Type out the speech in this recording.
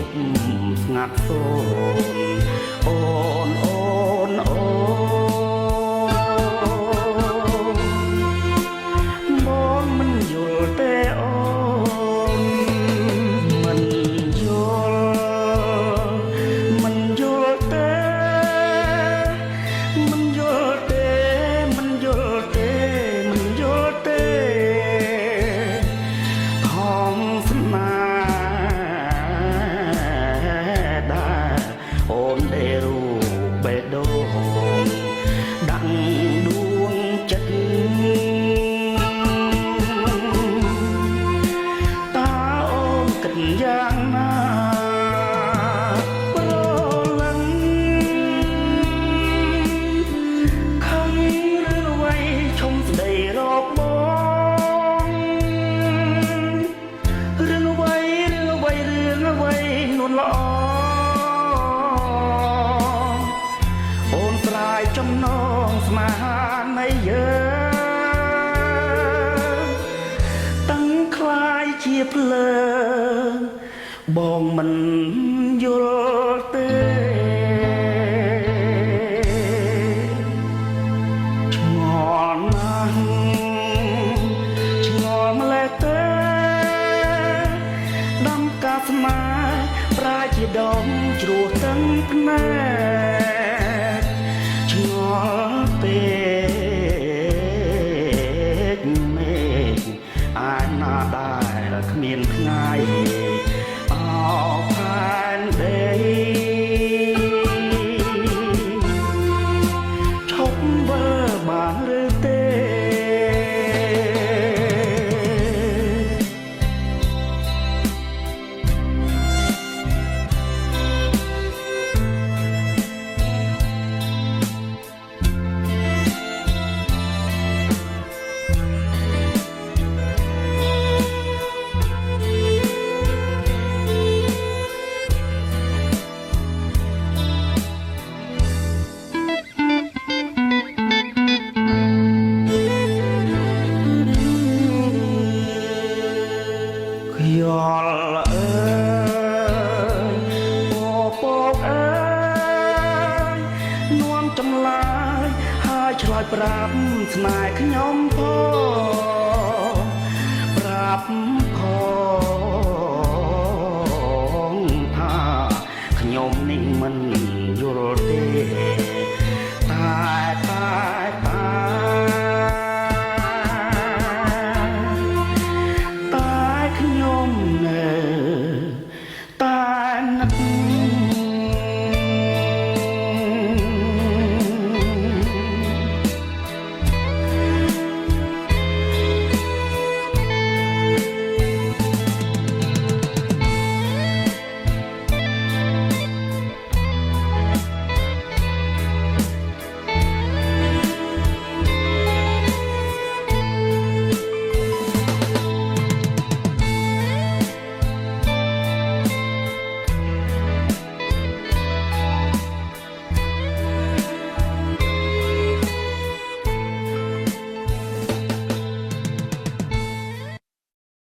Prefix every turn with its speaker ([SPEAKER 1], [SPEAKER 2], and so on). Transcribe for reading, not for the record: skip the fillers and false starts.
[SPEAKER 1] ប់ស្ងាត់សូនអូនអូនអូនបងមិនយល់ទេអូនមិនយល់មិនយល់ទេមិនយល់ទេមិនយល់ទេមិនយល់ទេของสนาអូនได้รู้បេះដូងដាក់ដួងចិត្តតើអូនគិតយ៉ាងណាប្រលឹងខឹងឬអ្វីឈុំស្ដីរកបងរឿងអ្វីរឿងអ្វីរឿងអ្វីនួនល្អអូនស្រាយចំណងស្នេហានៃយើងតាំងคล้ายជាភ្លើងបងមិនយល់ទេឆ្ងល់ណាស់ឆ្ងល់ម្លេះទេដំកាស្នេហ៍ប្រាជាដងជ្រោះទាំងភ្នែកឆ្ងល់ពេកមេឃអាចណាដែលគ្មានថ្ងៃអោផែនដីឈប់វើបានឬទេយល់អើយពពកអើយនាំចម្លើយហើយឆ្លើយប្រាប់ស្នេហ៍ខ្ញុំផងប្រាប់ផងថាខ្ញុំនេះមិនយល់ទេ